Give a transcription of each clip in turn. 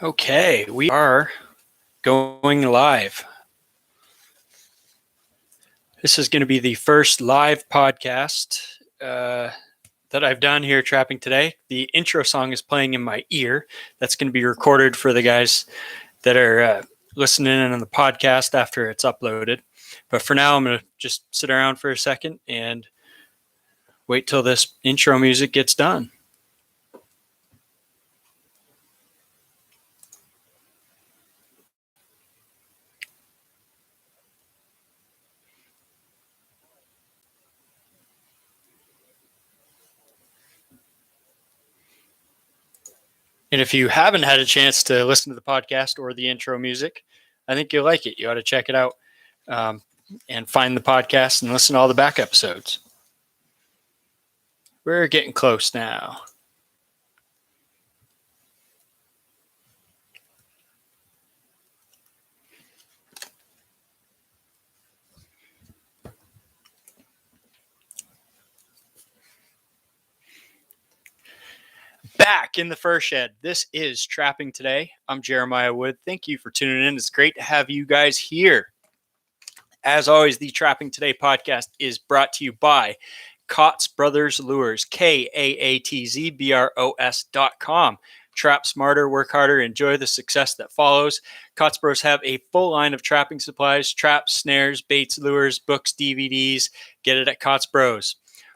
Okay, we are going live. This is going to be the first live podcast that I've done here Trapping Today. The intro song is playing in my ear. That's going to be recorded for the guys that are listening in on the podcast after it's uploaded. But for now, I'm going to just sit around for a second and wait till this intro music gets done. And if you haven't had a chance to listen to the podcast or the intro music, I think you'll like it. You ought to check it out and find the podcast and listen to all the back episodes. We're getting close now. Back in the fur shed. This is Trapping Today. I'm Jeremiah Wood. Thank you for tuning in. It's great to have you guys here. As always, the Trapping Today podcast is brought to you by Kaatz Brothers Lures, KAATZBROS.com. Trap smarter, work harder, enjoy the success that follows. Kaatz Bros have a full line of trapping supplies, traps, snares, baits, lures, books, DVDs. Get it at Kaatz Bros.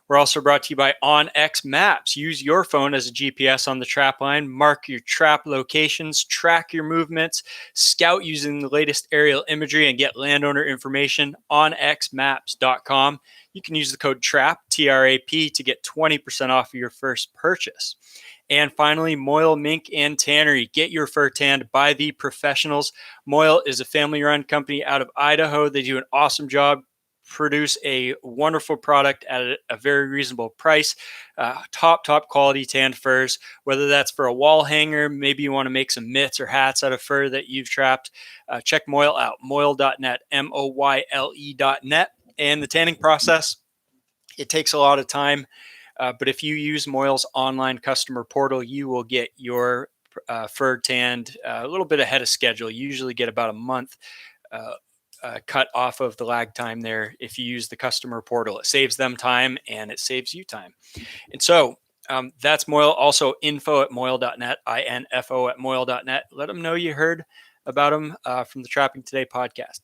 We're also brought to you by OnX Maps. Use your phone as a GPS on the trap line, mark your trap locations, track your movements, scout using the latest aerial imagery, and get landowner information. OnXMaps.com. You can use the code TRAP, T-R-A-P, to get 20% off of your first purchase. And finally, Moyle Mink and Tannery. Get your fur tanned by the professionals. Moyle is a family-run company out of Idaho. They do an awesome job, produce a wonderful product at a very reasonable price. Top quality tanned furs, whether that's for a wall hanger, maybe you want to make some mitts or hats out of fur that you've trapped. Check Moyle out, moyle.net, MOYLE.net. And the tanning process, it takes a lot of time, but if you use Moyle's online customer portal, you will get your fur tanned a little bit ahead of schedule. You usually get about a month cut off of the lag time there if you use the customer portal. It saves them time and it saves you time. And so that's Moyle. Also info@moyle.net, info@moyle.net. Let them know you heard about them from the Trapping Today podcast.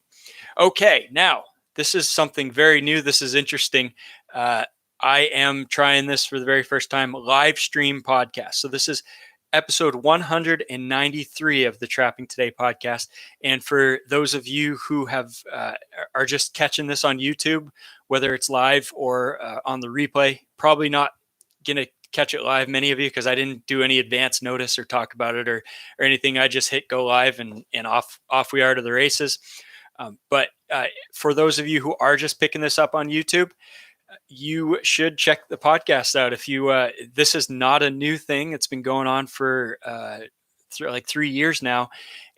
Okay, now this is something very new. This is interesting. I am trying this for the very first time, live stream podcast. So this is episode 193 of the Trapping Today podcast. And for those of you who are just catching this on YouTube, whether it's live or on the replay, probably not going to catch it live, many of you, because I didn't do any advance notice or talk about it or anything. I just hit go live and off we are to the races. But for those of you who are just picking this up on YouTube, you should check the podcast out. If you, this is not a new thing. It's been going on for like 3 years now.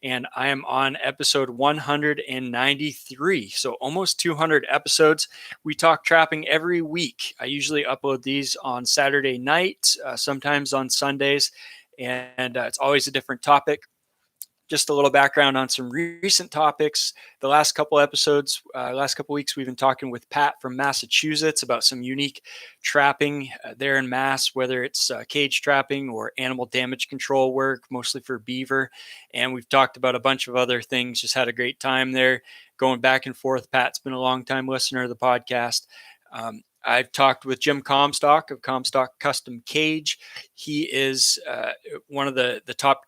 And I am on episode 193. So almost 200 episodes. We talk trapping every week. I usually upload these on Saturday night, sometimes on Sundays. And it's always a different topic. Just a little background on some recent topics. The last couple episodes, last couple weeks, we've been talking with Pat from Massachusetts about some unique trapping there in Mass, whether it's cage trapping or animal damage control work, mostly for beaver. And we've talked about a bunch of other things, just had a great time there going back and forth. Pat's been a long-time listener of the podcast. I've talked with Jim Comstock of Comstock Custom Cage. He is one of the top,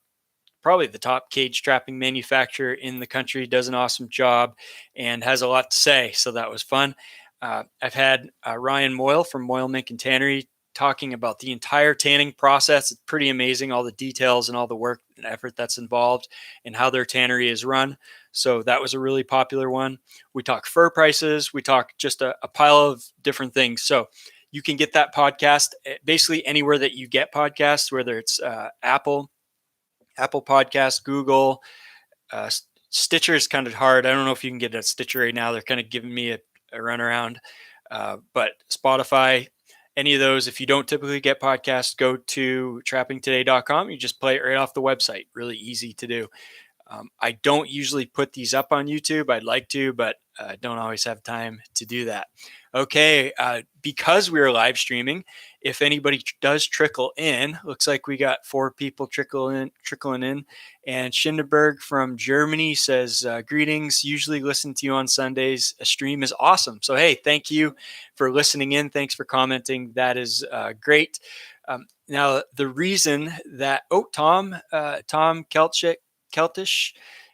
probably the top cage trapping manufacturer in the country, does an awesome job and has a lot to say. So that was fun. I've had Ryan Moyle from Moyle Mink and Tannery talking about the entire tanning process. It's pretty amazing, all the details and all the work and effort that's involved and how their tannery is run. So that was a really popular one. We talk fur prices. We talk just a pile of different things. So you can get that podcast basically anywhere that you get podcasts, whether it's Apple Podcast, Google, Stitcher is kind of hard. I don't know if you can get a Stitcher right now. They're kind of giving me a runaround, but Spotify, any of those. If you don't typically get podcasts, go to trappingtoday.com. You just play it right off the website. Really easy to do. I don't usually put these up on YouTube. I'd like to, but don't always have time to do that. Okay, because we are live streaming, if anybody does trickle in, looks like we got 4 people trickling in. And Schindenberg from Germany says, greetings, usually listen to you on Sundays. A stream is awesome. So, hey, thank you for listening in. Thanks for commenting. That is great. Now, the reason that, Tom Keltish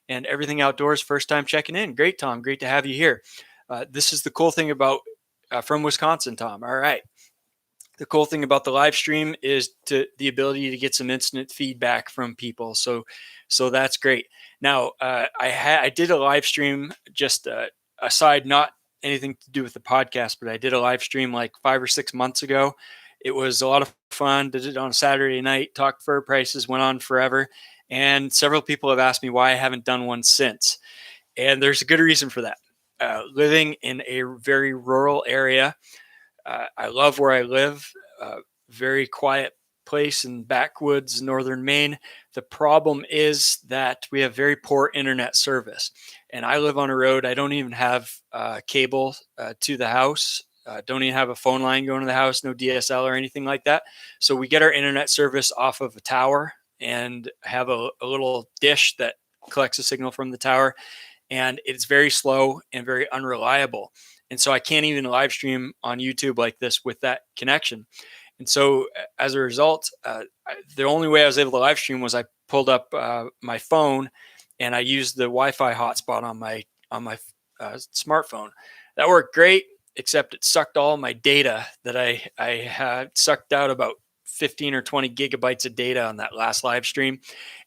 and Everything Outdoors, first time checking in. Great, Tom. Great to have you here. This is the cool thing about from Wisconsin, Tom. All right. The cool thing about the live stream is the ability to get some instant feedback from people. So that's great. Now, I did a live stream, just aside, not anything to do with the podcast, but I did a live stream like 5 or 6 months ago. It was a lot of fun. Did it on a Saturday night, talked fur prices, went on forever. And several people have asked me why I haven't done one since. And there's a good reason for that. Living in a very rural area, I love where I live, very quiet place in backwoods, northern Maine. The problem is that we have very poor internet service. And I live on a road. I don't even have cable to the house. Don't even have a phone line going to the house, no DSL or anything like that. So we get our internet service off of a tower and have a little dish that collects a signal from the tower. And it's very slow and very unreliable. And so I can't even live stream on YouTube like this with that connection. And so as a result, the only way I was able to live stream was I pulled up my phone and I used the Wi-Fi hotspot on my smartphone. That worked great, except it sucked all my data that I had sucked out about 15 or 20 gigabytes of data on that last live stream.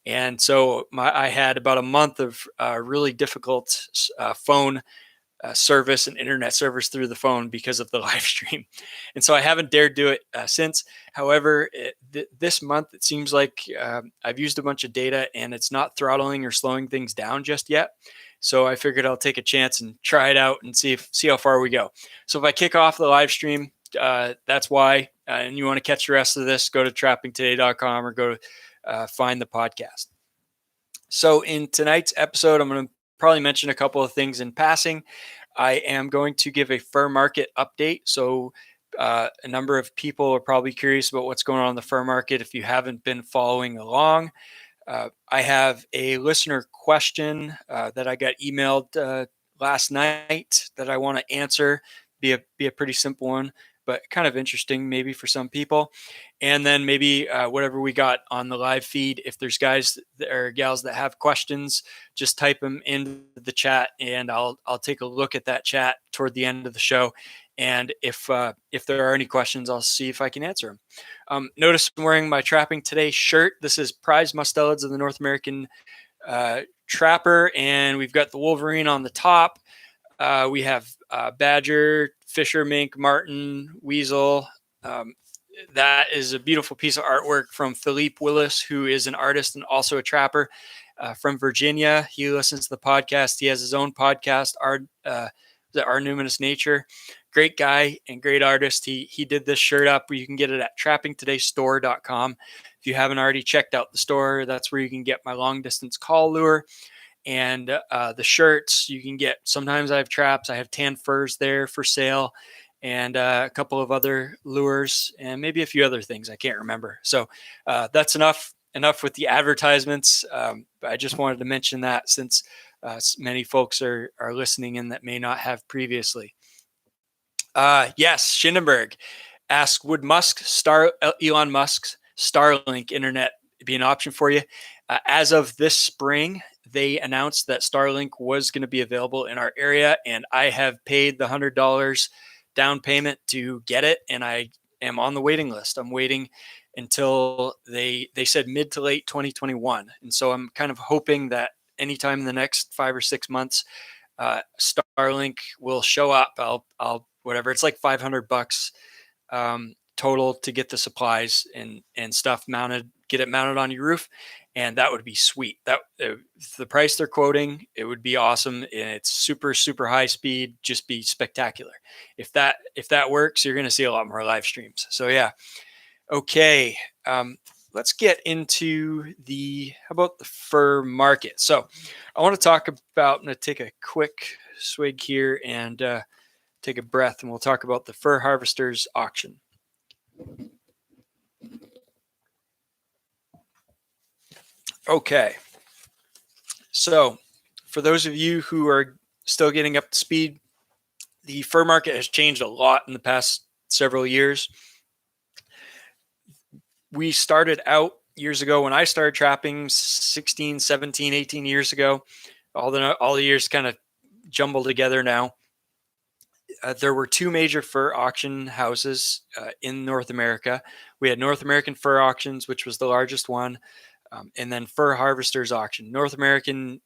And so I had about a month of really difficult phone service and internet service through the phone because of the live stream. And so I haven't dared do it since. However, this month, it seems like I've used a bunch of data and it's not throttling or slowing things down just yet. So I figured I'll take a chance and try it out and see how far we go. So if I kick off the live stream, that's why. And you want to catch the rest of this, go to trappingtoday.com or go to find the podcast. So in tonight's episode, I'm going to probably mention a couple of things in passing. I am going to give a fur market update. So a number of people are probably curious about what's going on in the fur market if you haven't been following along. I have a listener question that I got emailed last night that I want to answer. Be a pretty simple one, but kind of interesting maybe for some people. And then maybe whatever we got on the live feed, if there's guys or gals that have questions, just type them into the chat and I'll take a look at that chat toward the end of the show. And if there are any questions, I'll see if I can answer them. Notice I'm wearing my Trapping Today shirt. This is Prized Mustelids of the North American Trapper, and we've got the Wolverine on the top. We have badger, fisher mink, marten, weasel. That is a beautiful piece of artwork from Philippe Willis, who is an artist and also a trapper from Virginia. He listens to the podcast. He has his own podcast, Our Numinous Nature. Great guy and great artist. He did this shirt up. You can get it at trappingtodaystore.com. If you haven't already checked out the store, that's where you can get my long distance call lure. And the shirts you can get. Sometimes I have traps. I have tan furs there for sale, and a couple of other lures, and maybe a few other things I can't remember. So that's enough with the advertisements. I just wanted to mention that since many folks are listening in that may not have previously. Yes, Schindenberg asks, would Elon Musk's Starlink internet be an option for you? As of this spring, they announced that Starlink was going to be available in our area, and I have paid the $100 down payment to get it, and I am on the waiting list. I'm waiting until they said mid to late 2021, and so I'm kind of hoping that anytime in the next 5 or 6 months, Starlink will show up. I'll whatever, it's like $500 total to get the supplies and stuff mounted, get it mounted on your roof. and that would be sweet. That the price they're quoting, it would be awesome, and it's super high speed, just be spectacular. If that works, you're going to see a lot more live streams. So yeah, okay. Let's get into how about the fur market. So I want to talk about. I'm going to take a quick swig here and take a breath, and we'll talk about the fur harvesters auction. Okay. So, for those of you who are still getting up to speed, the fur market has changed a lot in the past several years. We started out years ago when I started trapping 16, 17, 18 years ago. All the years kind of jumbled together now. There were two major fur auction houses in North America. We had North American Fur Auctions, which was the largest one, and then Fur Harvesters Auction. North American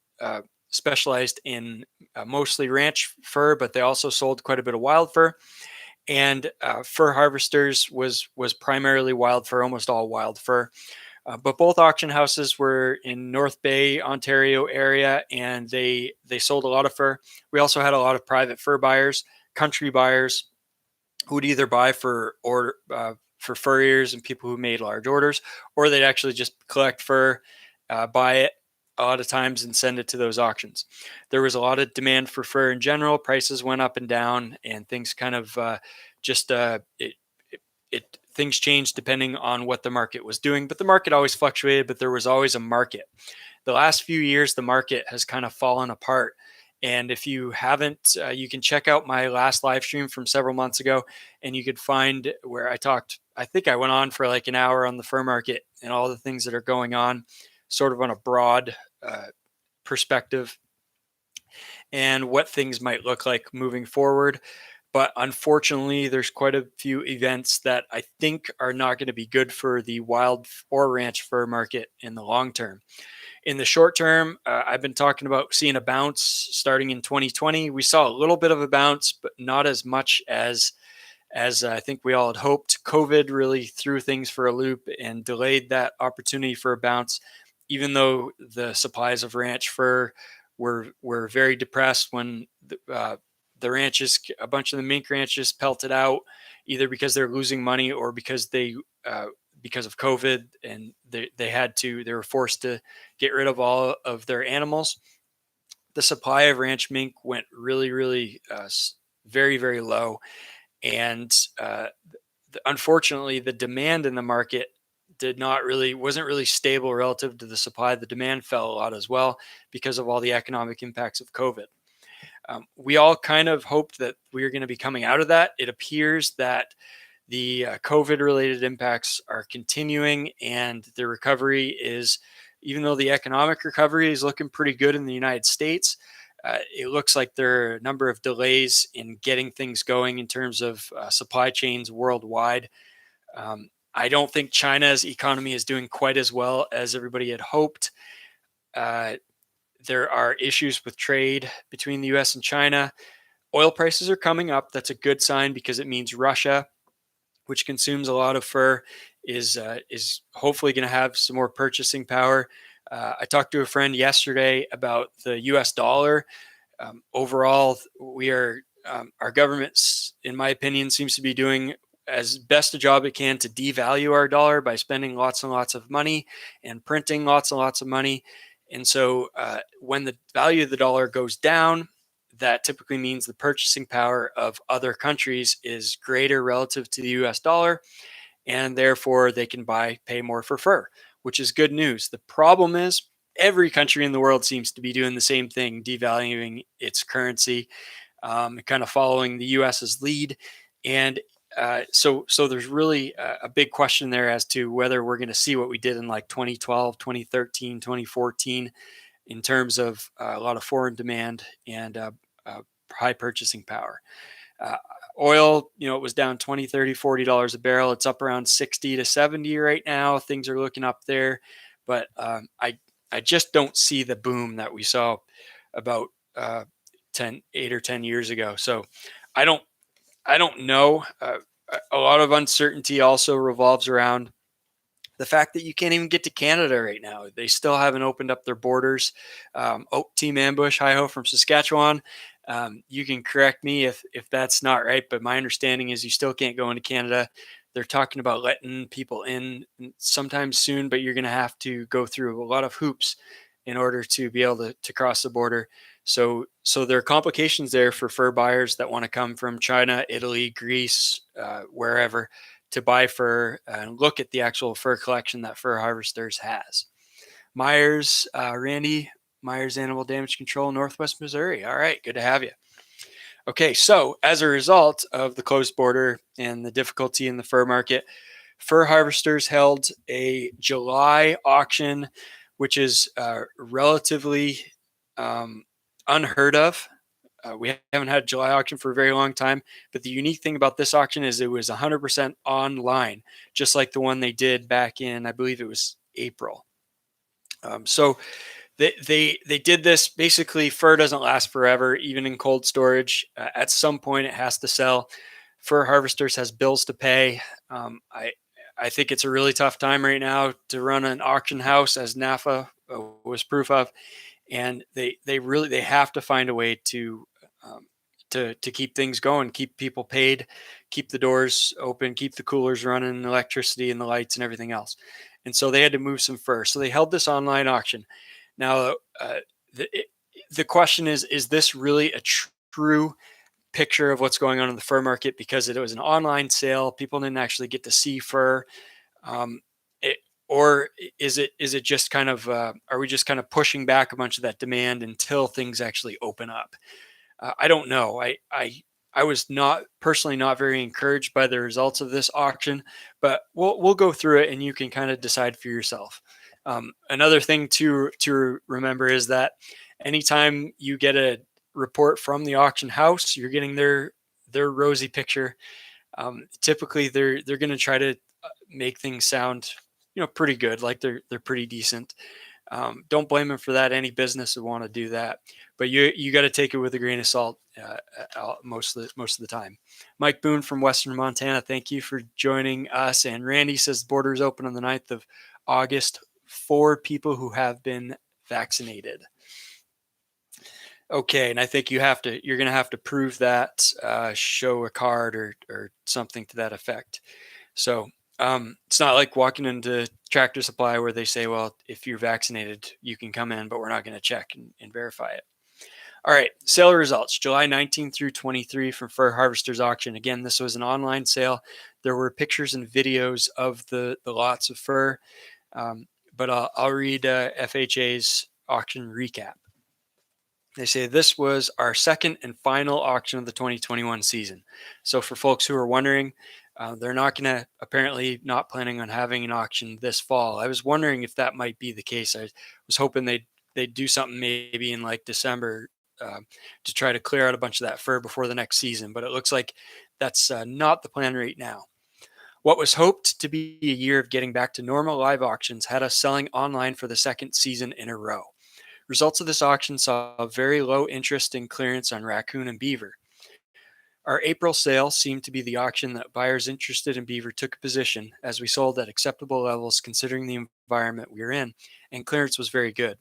specialized in mostly ranch fur, but they also sold quite a bit of wild fur. And Fur Harvesters was primarily wild fur, almost all wild fur. But both auction houses were in North Bay, Ontario area, and they sold a lot of fur. We also had a lot of private fur buyers, country buyers, who would either buy for furriers and people who made large orders, or they'd actually just collect fur, buy it a lot of times and send it to those auctions. There was a lot of demand for fur in general. Prices went up and down, and things kind of things changed depending on what the market was doing. But the market always fluctuated, but there was always a market. The last few years, the market has kind of fallen apart. And if you haven't, you can check out my last live stream from several months ago, and you could find where I talked. I think I went on for like an hour on the fur market and all the things that are going on, sort of on a broad perspective, and what things might look like moving forward. But unfortunately, there's quite a few events that I think are not going to be good for the wild or ranch fur market in the long term. In the short term, I've been talking about seeing a bounce starting in 2020. We saw a little bit of a bounce, but not as much as I think we all had hoped. COVID really threw things for a loop and delayed that opportunity for a bounce, even though the supplies of ranch fur were very depressed when the ranches, a bunch of the mink ranches, pelted out, either because they're losing money or because because of COVID, and they were forced to get rid of all of their animals. The supply of ranch mink went really very, very low, and unfortunately, the demand in the market wasn't really stable relative to the supply. The demand fell a lot as well because of all the economic impacts of COVID. We all kind of hoped that we were going to be coming out of that. It appears that the COVID-related impacts are continuing, and the recovery is, even though the economic recovery is looking pretty good in the United States, it looks like there are a number of delays in getting things going in terms of supply chains worldwide. I don't think China's economy is doing quite as well as everybody had hoped. There are issues with trade between the US and China. Oil prices are coming up. That's a good sign because it means Russia, which consumes a lot of fur, is hopefully going to have some more purchasing power. I talked to a friend yesterday about the U.S. dollar. Overall, our government, in my opinion, seems to be doing as best a job it can to devalue our dollar by spending lots and lots of money and printing lots and lots of money. And so when the value of the dollar goes down, that typically means the purchasing power of other countries is greater relative to the US dollar, and therefore they can pay more for fur, which is good news. The problem is every country in the world seems to be doing the same thing, devaluing its currency, kind of following the US's lead. And so there's really a big question there as to whether we're going to see what we did in like 2012, 2013, 2014 in terms of a lot of foreign demand and high purchasing power. Oil, it was down $20, $30, $40 a barrel. It's up around 60 to 70 right now. Things are looking up there, but I just don't see the boom that we saw about 8 or 10 years ago. So I don't know. A lot of uncertainty also revolves around the fact that you can't even get to Canada right now. They still haven't opened up their borders. Team Ambush, hi ho from Saskatchewan. You can correct me if that's not right, but my understanding is you still can't go into Canada. They're talking about letting people in sometime soon, but you're going to have to go through a lot of hoops in order to be able to cross the border. So there are complications there for fur buyers that want to come from China, Italy, Greece, wherever, to buy fur and look at the actual fur collection that Fur Harvesters has. Myers, Randy, Myers Animal Damage Control, Northwest Missouri. All right, good to have you. Okay, so as a result of the closed border and the difficulty in the fur market, Fur Harvesters held a July auction, which is relatively unheard of. We haven't had a July auction for a very long time, but the unique thing about this auction is it was 100% online, just like the one they did back in, I believe it was April. So they did this. Basically, fur doesn't last forever, even in cold storage. At some point, it has to sell. Fur Harvesters has bills to pay. I think it's a really tough time right now to run an auction house, as NAFA was proof of, and they have to find a way to keep things going, keep people paid, keep the doors open, keep the coolers running, electricity and the lights and everything else. And so they had to move some fur. So they held this online auction. Now, the question is this really a true picture of what's going on in the fur market? Because it was an online sale, people didn't actually get to see fur. Or is it just kind of, are we just kind of pushing back a bunch of that demand until things actually open up? I don't know. I was not personally not very encouraged by the results of this auction, but we'll go through it and you can kind of decide for yourself. Another thing to remember is that anytime you get a report from the auction house, you're getting their rosy picture. Typically, they're going to try to make things sound pretty good, like they're pretty decent. Don't blame them for that. Any business would want to do that, but you got to take it with a grain of salt most of the time. Mike Boone from Western Montana, thank you for joining us. And Randy says the border is open on the 9th of August for people who have been vaccinated. Okay, and I think you're going to have to prove that, show a card or something to that effect. So it's not like walking into Tractor Supply where they say, well, if you're vaccinated, you can come in, but we're not going to check and verify it. All right, sale results, July 19 through 23 from Fur Harvesters Auction. Again, this was an online sale. There were pictures and videos of the lots of fur, but I'll read FHA's auction recap. They say this was our second and final auction of the 2021 season. So for folks who are wondering, they're apparently not planning on having an auction this fall. I was wondering if that might be the case. I was hoping they'd do something maybe in like December to try to clear out a bunch of that fur before the next season, but it looks like that's not the plan right now. What was hoped to be a year of getting back to normal live auctions had us selling online for the second season in a row. Results of this auction saw very low interest in clearance on raccoon and beaver. Our April sale seemed to be the auction that buyers interested in beaver took a position, as we sold at acceptable levels considering the environment we were in, and clearance was very good.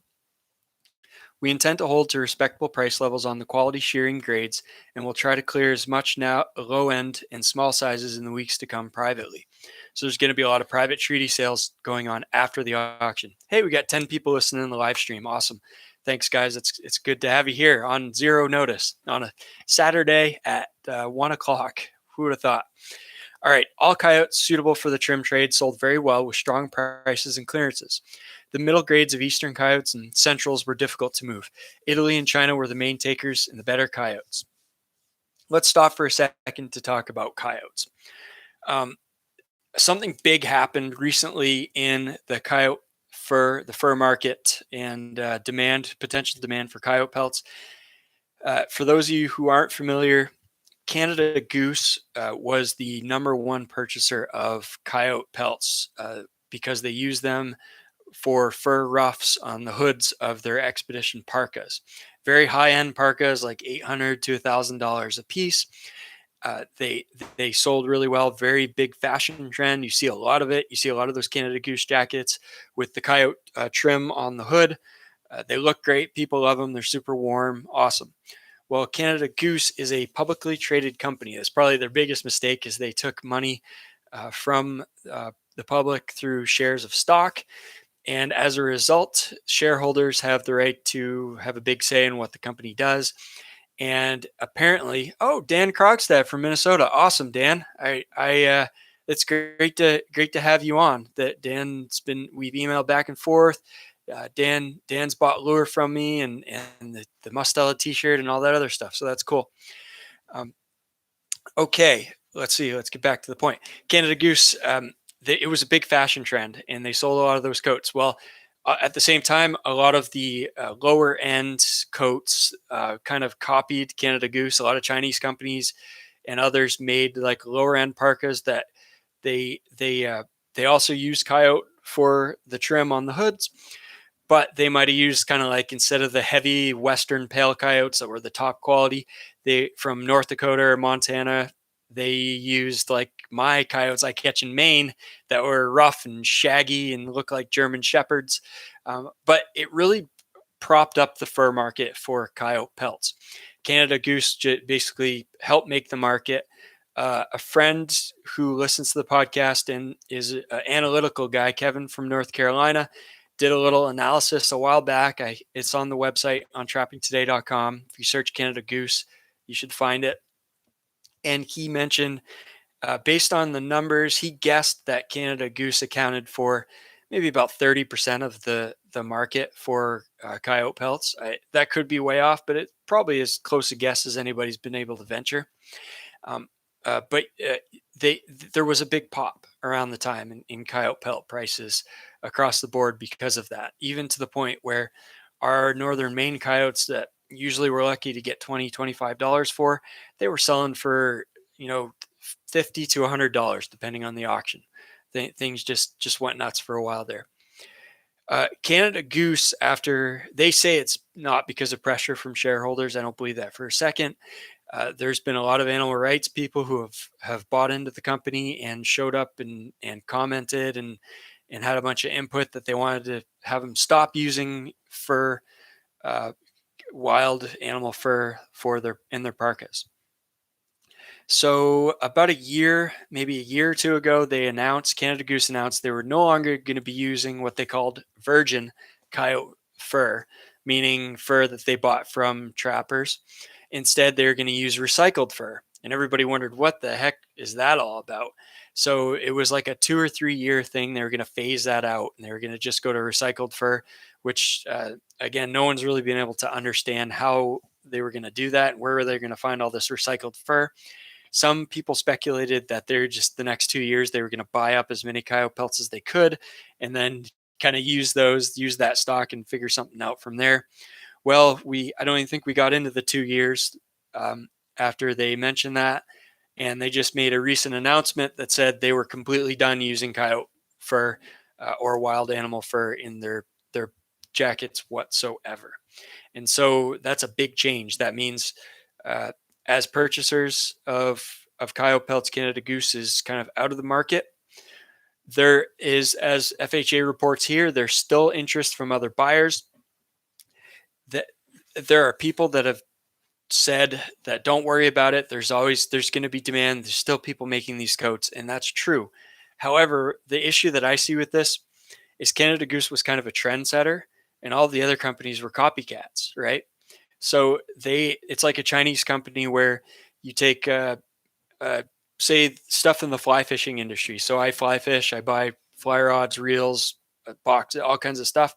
We intend to hold to respectable price levels on the quality shearing grades, and we'll try to clear as much now low end and small sizes in the weeks to come privately. So there's going to be a lot of private treaty sales going on after the auction. Hey, we got 10 people listening in the live stream. Awesome. Thanks, guys. It's good to have you here on zero notice on a Saturday at 1 o'clock. Who would have thought? All right. All coyotes suitable for the trim trade sold very well with strong prices and clearances. The middle grades of eastern coyotes and centrals were difficult to move. Italy and China were the main takers and the better coyotes. Let's stop for a second to talk about coyotes. Something big happened recently in the the fur market and potential demand for coyote pelts. For those of you who aren't familiar, Canada Goose was the number one purchaser of coyote pelts because they use them for fur ruffs on the hoods of their expedition parkas. Very high-end parkas, like $800 to $1,000 a piece. They sold really well. Very big fashion trend. You see a lot of it. You see a lot of those Canada Goose jackets with the coyote trim on the hood. They look great. People love them. They're super warm. Awesome. Well, Canada Goose is a publicly traded company. That's probably their biggest mistake is they took money from the public through shares of stock. And as a result, shareholders have the right to have a big say in what the company does. And apparently, oh, Dan Krogstad from Minnesota, awesome, Dan. It's great to have you on. That we've emailed back and forth. Dan's bought lure from me and the Mustela T-shirt and all that other stuff. So that's cool. Um, okay, let's see. Let's get back to the point. Canada Goose. It was a big fashion trend, and they sold a lot of those coats. Well, at the same time, a lot of the lower end coats kind of copied Canada Goose. A lot of Chinese companies and others made like lower end parkas that they also used coyote for the trim on the hoods, but they might have used kind of like instead of the heavy Western pale coyotes that were the top quality, they from North Dakota or Montana, they used like my coyotes I catch in Maine that were rough and shaggy and look like German shepherds. But it really propped up the fur market for coyote pelts. Canada Goose basically helped make the market. A friend who listens to the podcast and is an analytical guy, Kevin from North Carolina, did a little analysis a while back. It's on the website on trappingtoday.com. If you search Canada Goose, you should find it. And he mentioned, based on the numbers, he guessed that Canada Goose accounted for maybe about 30% of the market for coyote pelts. That could be way off, but it probably is close a guess as anybody's been able to venture. But there was a big pop around the time in coyote pelt prices across the board because of that, even to the point where our northern Maine coyotes that usually we're lucky to get $20-$25 for, they were selling for, $50 to $100 depending on the auction. Things just went nuts for a while there. Canada Goose, after they say it's not because of pressure from shareholders, I don't believe that for a second. There's been a lot of animal rights people who have bought into the company and showed up and commented and had a bunch of input that they wanted to have them stop using fur, wild animal fur in their parkas. So about maybe a year or two ago, Canada Goose announced they were no longer going to be using what they called virgin coyote fur, meaning fur that they bought from trappers. Instead, they're going to use recycled fur. And everybody wondered, what the heck is that all about? So it was like a 2 or 3 year thing. They were going to phase that out and they were going to just go to recycled fur, which, again, no one's really been able to understand how they were going to do that. Where were they going to find all this recycled fur? Some people speculated that they're just the next 2 years, they were going to buy up as many coyote pelts as they could and then kind of use that stock and figure something out from there. Well, I don't even think we got into the 2 years after they mentioned that. And they just made a recent announcement that said they were completely done using coyote fur or wild animal fur in their jackets whatsoever. And so that's a big change. That means as purchasers of coyote pelts, Canada Goose is kind of out of the market. There is, as FHA reports here, there's still interest from other buyers. That there are people that have said that don't worry about it. There's going to be demand. There's still people making these coats, and that's true. However, the issue that I see with this is Canada Goose was kind of a trendsetter, and all the other companies were copycats, right? So it's like a Chinese company where you take, say, stuff in the fly fishing industry. So I fly fish, I buy fly rods, reels, box, all kinds of stuff.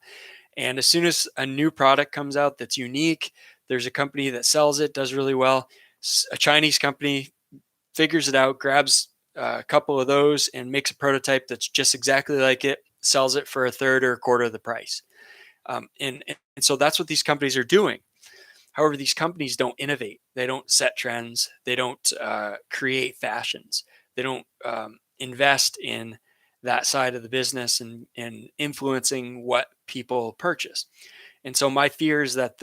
And as soon as a new product comes out that's unique, there's a company that sells it, does really well. A Chinese company figures it out, grabs a couple of those and makes a prototype that's just exactly like it, sells it for a third or a quarter of the price. And so that's what these companies are doing. However, these companies don't innovate. They don't set trends. They don't create fashions. They don't invest in that side of the business and influencing what people purchase. And so my fear is that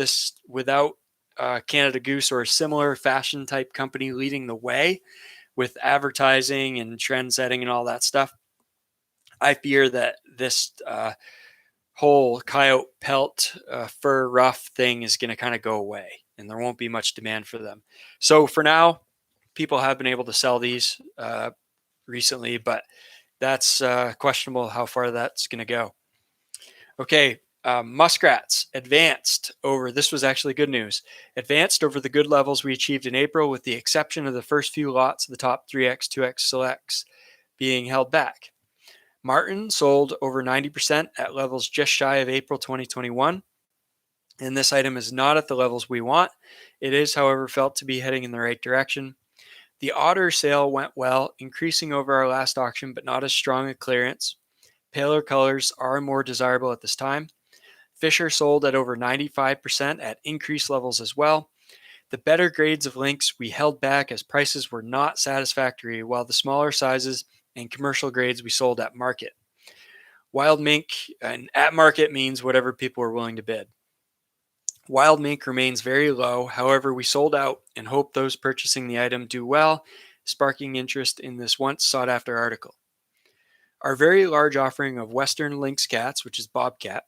without Canada Goose or a similar fashion type company leading the way with advertising and trend setting and all that stuff, I fear that this whole coyote pelt fur ruff thing is going to kind of go away and there won't be much demand for them. So for now, people have been able to sell these recently, but that's questionable how far that's going to go. Okay, muskrats advanced over, this was actually good news, advanced over the good levels we achieved in April, with the exception of the first few lots of the top 3X, 2X selects being held back. Martin sold over 90% at levels just shy of April 2021, and this item is not at the levels we want. It is, however, felt to be heading in the right direction. The otter sale went well, increasing over our last auction, but not as strong a clearance. Paler colors are more desirable at this time. Fisher sold at over 95% at increased levels as well. The better grades of lynx we held back as prices were not satisfactory, while the smaller sizes and commercial grades we sold at market. Wild mink, and at market means whatever people are willing to bid. Wild mink remains very low. However, we sold out and hope those purchasing the item do well, sparking interest in this once sought after article. Our very large offering of Western lynx cats, which is bobcat,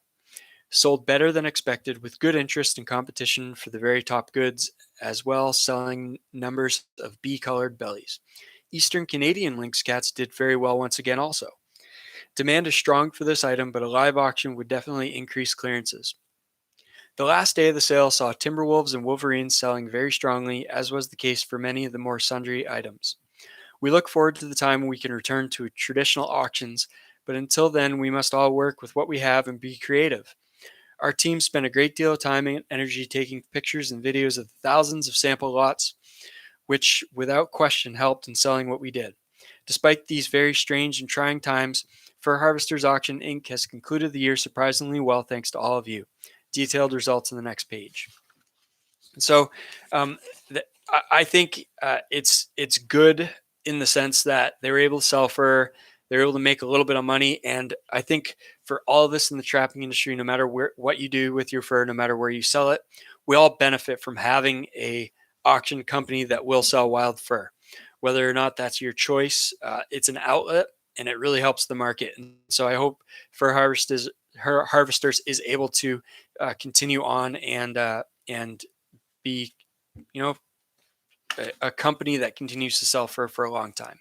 sold better than expected with good interest and competition for the very top goods, as well selling numbers of bee-colored bellies. Eastern Canadian lynx cats did very well once again also. Demand is strong for this item, but a live auction would definitely increase clearances. The last day of the sale saw Timberwolves and Wolverines selling very strongly, as was the case for many of the more sundry items. We look forward to the time when we can return to traditional auctions, but until then, we must all work with what we have and be creative. Our team spent a great deal of time and energy taking pictures and videos of thousands of sample lots, which without question helped in selling what we did. Despite these very strange and trying times, Fur Harvesters Auction Inc. has concluded the year surprisingly well thanks to all of you. Detailed results on the next page. So I think it's good in the sense that they were able to sell fur, they're able to make a little bit of money, and I think for all of us in the trapping industry, no matter what you do with your fur, no matter where you sell it, we all benefit from having a auction company that will sell wild fur. Whether or not that's your choice, it's an outlet and it really helps the market. And so I hope Fur Harvesters is able to continue on and be, a company that continues to sell fur for a long time.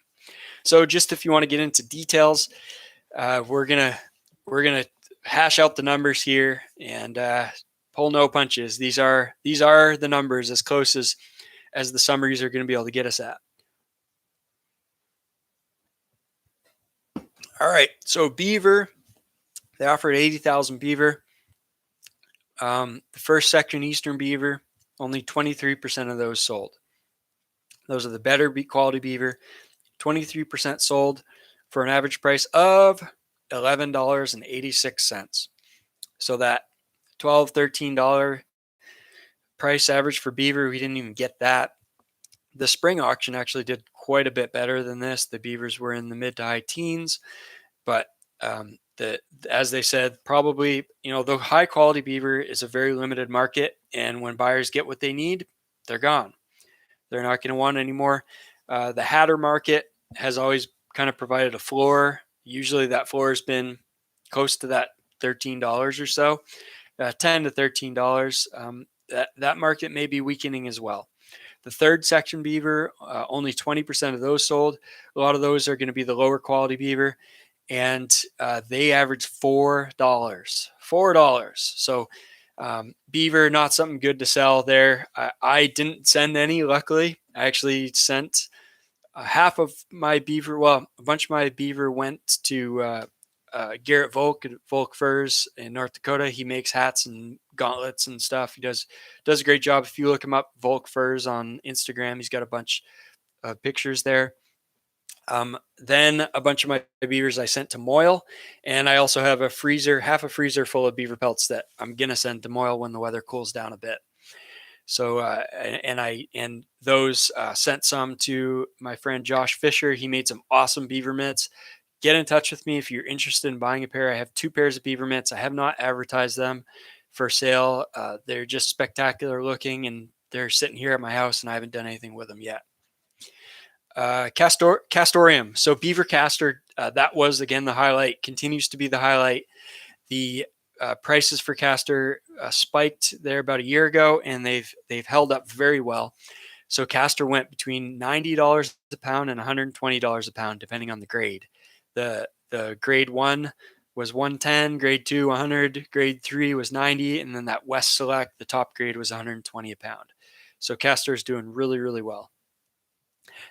So just if you want to get into details, we're gonna hash out the numbers here and pull no punches. These are the numbers as close as the summaries are going to be able to get us at. All right, so beaver, they offered 80,000 beaver. The first section, Eastern beaver, only 23% of those sold. Those are the better quality beaver. 23% sold for an average price of $11.86. So that $12, $13 price average for beaver, we didn't even get that. The spring auction actually did quite a bit better than this. The beavers were in the mid to high teens, but as they said, probably, the high quality beaver is a very limited market, and when buyers get what they need, they're gone. They're not going to want anymore. The hatter market has always kind of provided a floor. Usually that floor has been close to that $13 or so, $10 to $13. That market may be weakening as well. The third section beaver, only 20% of those sold. A lot of those are going to be the lower quality beaver, and they average $4. $4. So beaver, not something good to sell there. I didn't send any, luckily. I actually sent half of my beaver. Well, a bunch of my beaver went to Garrett Volk at Volk Furs in North Dakota. He makes hats and gauntlets and stuff. He does a great job. If you look him up, Volk Furs on Instagram, he's got a bunch of pictures there. Then a bunch of my beavers I sent to Moyle, and I also have half a freezer full of beaver pelts that I'm gonna send to Moyle when the weather cools down a bit. So and those sent some to my friend Josh Fisher. He made some awesome beaver mitts. Get in touch with me if you're interested in buying a pair. I have 2 pairs of beaver mitts. I have not advertised them for sale. They're just spectacular looking, and they're sitting here at my house and I haven't done anything with them yet. Castorium. So beaver castor, that was again the highlight, continues to be the highlight. The prices for castor spiked there about a year ago, and they've held up very well. So castor went between $90 a pound and $120 a pound, depending on the grade. The grade 1 was 110, grade 2 100, grade 3 was 90, and then that West Select, the top grade, was 120 a pound. So castor is doing really, really well.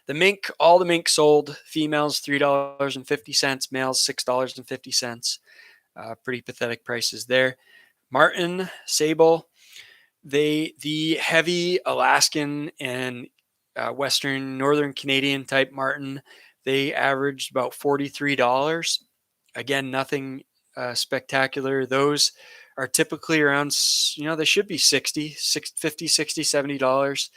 The mink, all the mink sold. Females $3.50, males $6.50. Pretty pathetic prices there. Marten, sable, the heavy Alaskan and Western Northern Canadian type marten, they averaged about $43. Again, nothing spectacular. Those are typically around, they should be $50, $60, $70.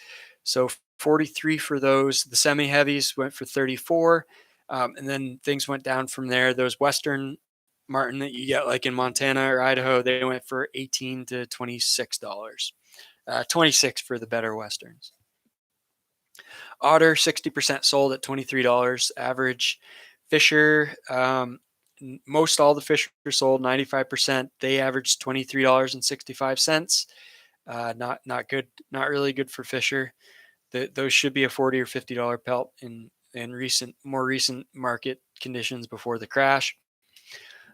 So 43 for those. The semi-heavies went for 34. And then things went down from there. Those Western marten that you get like in Montana or Idaho, they went for $18 to $26. 26 for the better Westerns. Otter, 60% sold at $23 average. Fisher, most all the fish are sold, 95%. They averaged $23.65. Not good, not really good for Fisher. Those should be a $40 or $50 pelt in more recent market conditions before the crash.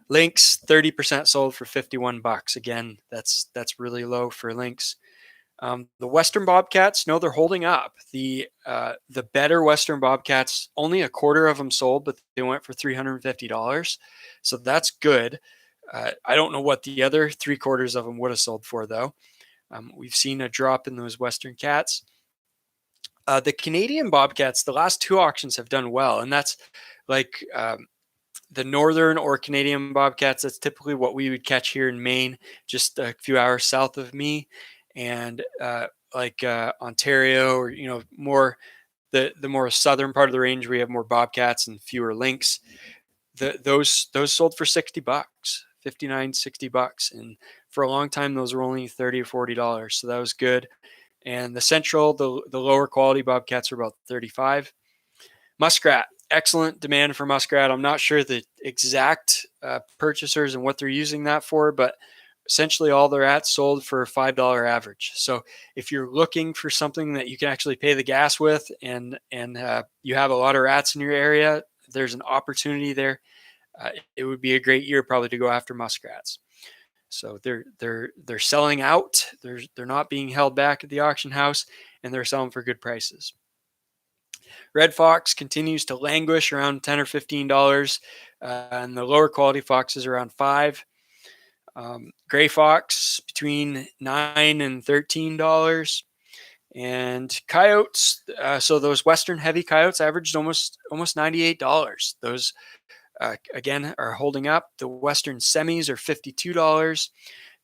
Lynx, 30% sold for $51. Again, that's really low for lynx. The Western Bobcats, no, they're holding up. The better Western Bobcats, only a quarter of them sold, but they went for $350. So that's good. I don't know what the other 3/4 of them would have sold for, though. We've seen a drop in those Western cats. The Canadian Bobcats, the last 2 auctions have done well, and that's like the Northern or Canadian Bobcats. That's typically what we would catch here in Maine, just a few hours south of me. And Ontario, or more the more southern part of the range, we have more bobcats and fewer lynx. Those sold for $60, $59, $60, and for a long time those were only $30 or $40. So that was good. And the central, the lower quality bobcats are about $35. Muskrat, excellent demand for muskrat. I'm not sure the exact purchasers and what they're using that for, but essentially all their rats sold for $5 average. So if you're looking for something that you can actually pay the gas with, and you have a lot of rats in your area, there's an opportunity there. It would be a great year probably to go after muskrats. So they're selling out. They're not being held back at the auction house, and they're selling for good prices. Red fox continues to languish around $10 or $15, and the lower quality foxes around $5. Gray fox between $9 and $13, and coyotes. So those Western heavy coyotes averaged almost $98. Those again are holding up. The Western semis are $52.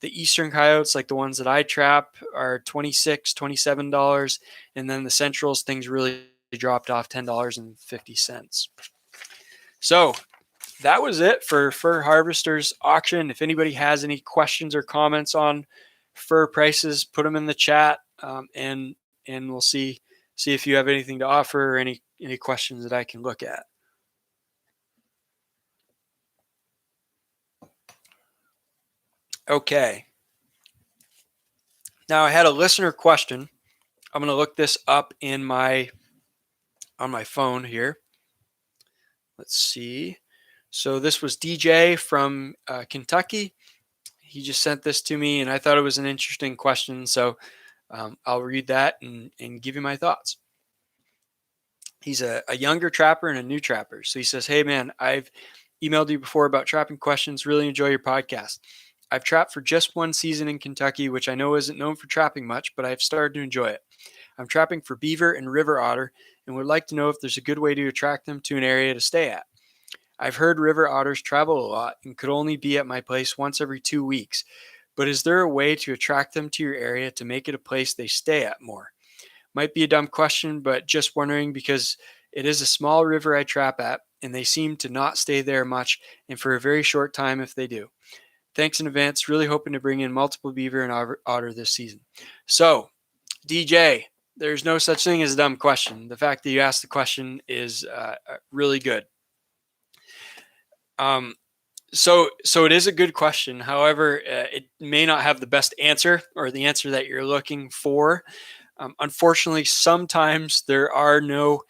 The Eastern coyotes, like the ones that I trap, are $26, $27, and then the centrals, things really dropped off, $10.50. So that was it for Fur Harvesters auction. If anybody has any questions or comments on fur prices, put them in the chat, and we'll see if you have anything to offer or any questions that I can look at. Okay. Now I had a listener question. I'm going to look this up on my phone here. Let's see. So this was DJ from Kentucky. He just sent this to me, and I thought it was an interesting question. So I'll read that and give you my thoughts. He's a younger trapper and a new trapper. So he says, "Hey man, I've emailed you before about trapping questions. Really enjoy your podcast. I've trapped for just one season in Kentucky, which I know isn't known for trapping much, but I've started to enjoy it. I'm trapping for beaver and river otter and would like to know if there's a good way to attract them to an area to stay at. I've heard river otters travel a lot and could only be at my place once every 2 weeks, but is there a way to attract them to your area to make it a place they stay at more? Might be a dumb question, but just wondering because it is a small river I trap at and they seem to not stay there much and for a very short time if they do. Thanks in advance. Really hoping to bring in multiple beaver and otter this season." So DJ, there's no such thing as a dumb question. The fact that you asked the question is really good. So it is a good question. However, it may not have the best answer or the answer that you're looking for. Unfortunately, sometimes there are no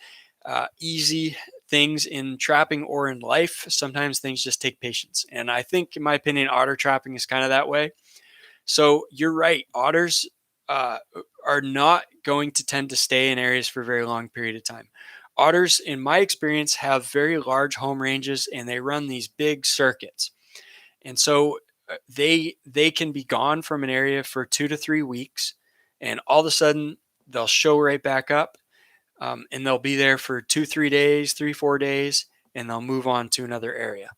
easy things in trapping or in life. Sometimes things just take patience. And I think, in my opinion, otter trapping is kind of that way. So you're right. Otters uh, are not going to tend to stay in areas for a very long period of time. Otters, in my experience, have very large home ranges and they run these big circuits. And so they can be gone from an area for 2 to 3 weeks, and all of a sudden they'll show right back up, and they'll be there for 2, 3 days, 3, 4 days, and they'll move on to another area.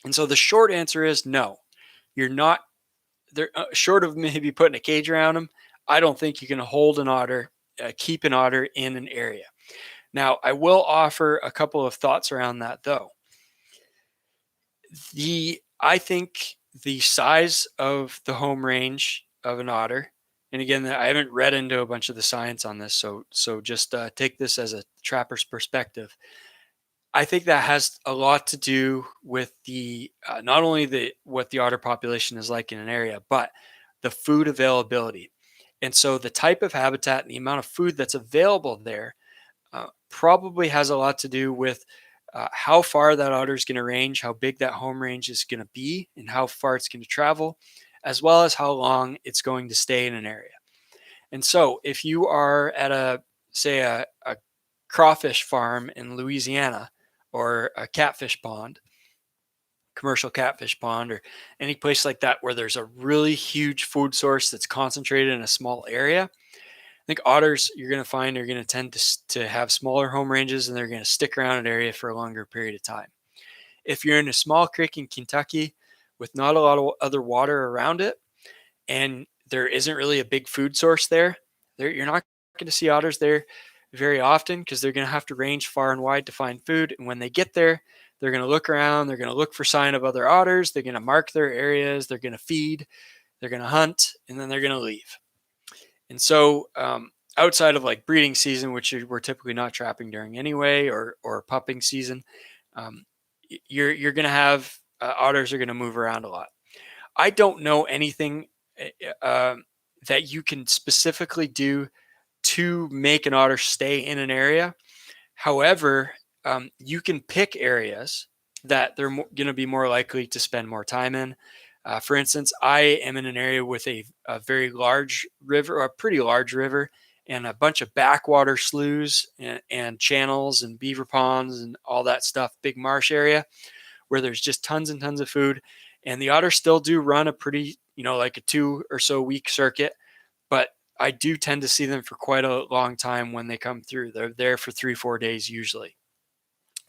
And so the short answer is no. You're not there. Short of maybe putting a cage around them, I don't think you can hold an otter, keep an otter in an area. Now, I will offer a couple of thoughts around that, though. I think the size of the home range of an otter, and again, I haven't read into a bunch of the science on this, so just take this as a trapper's perspective. I think that has a lot to do with the not only the what the otter population is like in an area, but the food availability. And so the type of habitat and the amount of food that's available there probably has a lot to do with how far that otter is going to range, how big that home range is going to be, and how far it's going to travel, as well as how long it's going to stay in an area. And so, if you are at say, a crawfish farm in Louisiana or a catfish pond, commercial catfish pond, or any place like that where there's a really huge food source that's concentrated in a small area, I think otters you're going to find are going to tend to have smaller home ranges and they're going to stick around an area for a longer period of time. If you're in a small creek in Kentucky with not a lot of other water around it and there isn't really a big food source there you're not going to see otters there very often because they're going to have to range far and wide to find food. And when they get there, they're going to look around, they're going to look for sign of other otters, they're going to mark their areas, they're going to feed, they're going to hunt, and then they're going to leave. And so, outside of like breeding season, which we're typically not trapping during anyway, or pupping season, um, you're going to have otters are going to move around a lot. I don't know anything that you can specifically do to make an otter stay in an area. However, you can pick areas that they're going to be more likely to spend more time in. For instance, I am in an area with a very large river, or a pretty large river, and a bunch of backwater sloughs and channels and beaver ponds and all that stuff, big marsh area where there's just tons and tons of food. And the otters still do run a pretty, like a 2 or so week circuit, but I do tend to see them for quite a long time when they come through. They're there for 3, 4 days usually.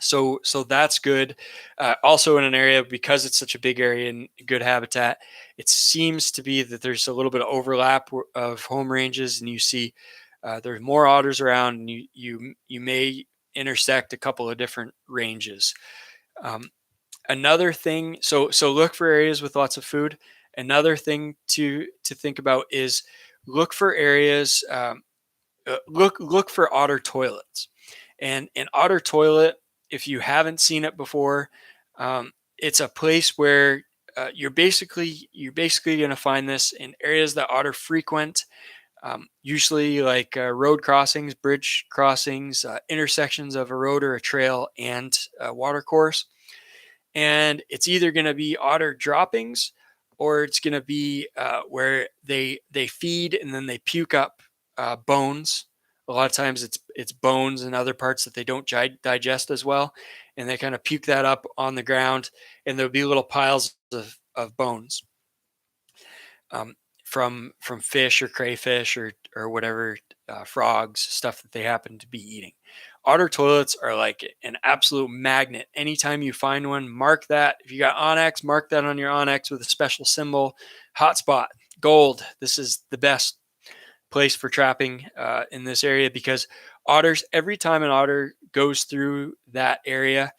So that's good. Also in an area, because it's such a big area and good habitat, it seems to be that there's a little bit of overlap of home ranges, and you see there's more otters around, and you may intersect a couple of different ranges. Another thing, so look for areas with lots of food. Another thing to think about is look for areas. Look for otter toilets, and an otter toilet, if you haven't seen it before, it's a place where you're basically going to find this in areas that otter frequent, usually like road crossings, bridge crossings, intersections of a road or a trail and a water course. And it's either going to be otter droppings, or it's going to be where they feed and then they puke up bones. A lot of times it's bones and other parts that they don't digest as well, and they kind of puke that up on the ground, and there'll be little piles of bones from fish or crayfish or whatever, frogs, stuff that they happen to be eating. Otter toilets are like an absolute magnet. Anytime you find one, mark that. If you got Onyx, mark that on your Onyx with a special symbol. Hotspot, gold. This is the best place for trapping in this area, because otters, every time an otter goes through that area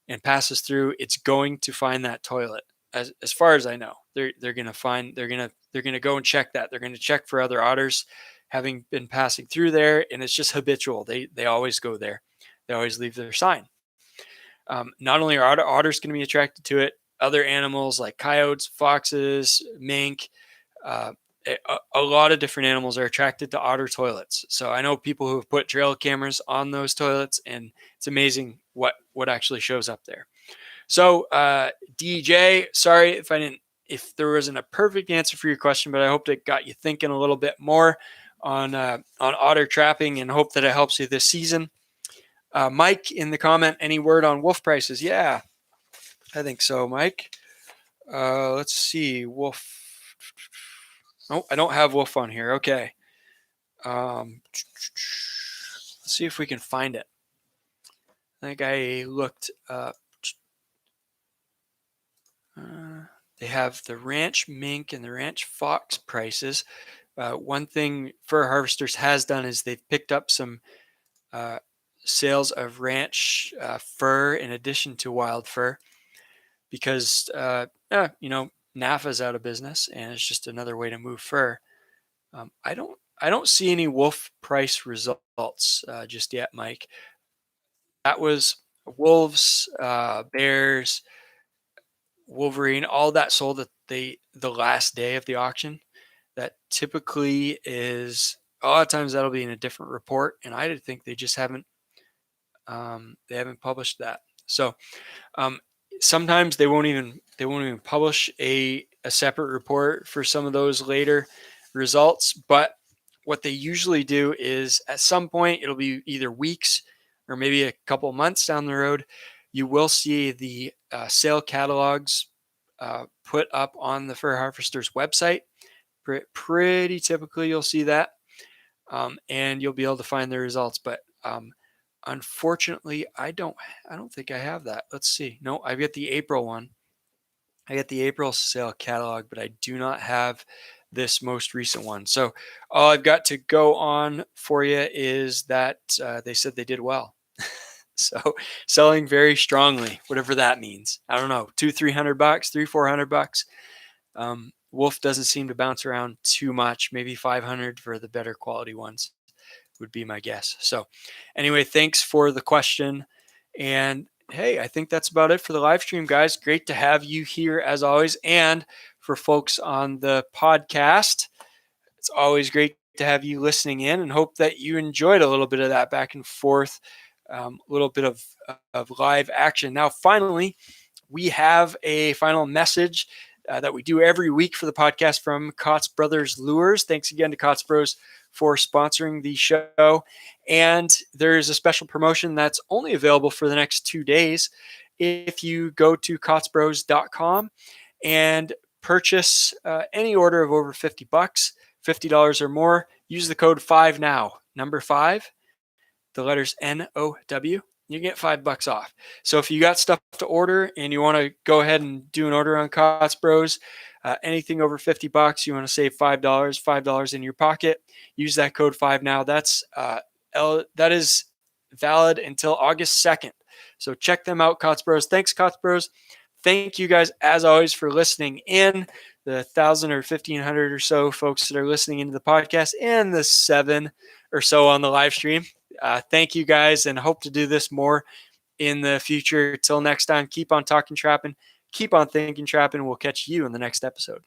and passes through, it's going to find that toilet. As far as I know, they're going to go and check that. They're going to check for other otters having been passing through there, and it's just habitual. They always go there. They always leave their sign. Not only are otters going to be attracted to it, other animals like coyotes, foxes, mink, uh, a lot of different animals are attracted to otter toilets. So I know people who have put trail cameras on those toilets, and it's amazing what actually shows up there. So DJ, sorry if there wasn't a perfect answer for your question, but I hope it got you thinking a little bit more on otter trapping, and hope that it helps you this season. Mike in the comment, any word on wolf prices? Yeah, I think so, Mike. Let's see, wolf. Oh, I don't have wolf on here. Okay. Let's see if we can find it. I think I looked up. They have the ranch mink and the ranch fox prices. One thing Fur Harvesters has done is they've picked up some sales of ranch fur in addition to wild fur, because NAFA's out of business, and it's just another way to move fur. I don't see any wolf price results just yet, Mike. That was wolves, bears, Wolverine, all that sold at the last day of the auction. That typically is a lot of times that'll be in a different report, and I think they just haven't published that. So sometimes they won't even publish a separate report for some of those later results. But what they usually do is at some point, it'll be either weeks or maybe a couple months down the road, you will see the sale catalogs put up on the Fur Harvester's website. Pretty typically, you'll see that, and you'll be able to find the results. But unfortunately, I don't think I have that. Let's see. No, I've got the April one. I got the April sale catalog, but I do not have this most recent one. So all I've got to go on for you is that they said they did well. So selling very strongly, whatever that means. I don't know, $200-300, $300-400. Wolf doesn't seem to bounce around too much. Maybe 500 for the better quality ones would be my guess. So anyway, thanks for the question. And hey, I think that's about it for the live stream, guys. Great to have you here as always. And for folks on the podcast, it's always great to have you listening in, and hope that you enjoyed a little bit of that back and forth, a little bit of live action. Now, finally, we have a final message that we do every week for the podcast from Kaatz Brothers Lures. Thanks again to Kaatz Bros for sponsoring the show. And there's a special promotion that's only available for the next 2 days. If you go to kaatzbros.com and purchase any order of over $50, $50 or more, use the code 5NOW, number 5, the letters NOW. You get $5 off. So if you got stuff to order and you want to go ahead and do an order on Kaatz Bros, anything over $50, you want to save $5 in your pocket, use that code 5NOW. That is valid until August 2nd. So check them out, Kaatz Bros. Thanks, Kaatz Bros. Thank you guys, as always, for listening in. The 1,000 or 1,500 or so folks that are listening into the podcast, and the 7 or so on the live stream. Thank you guys, and hope to do this more in the future. Till next time, keep on talking trapping, keep on thinking trapping. We'll catch you in the next episode.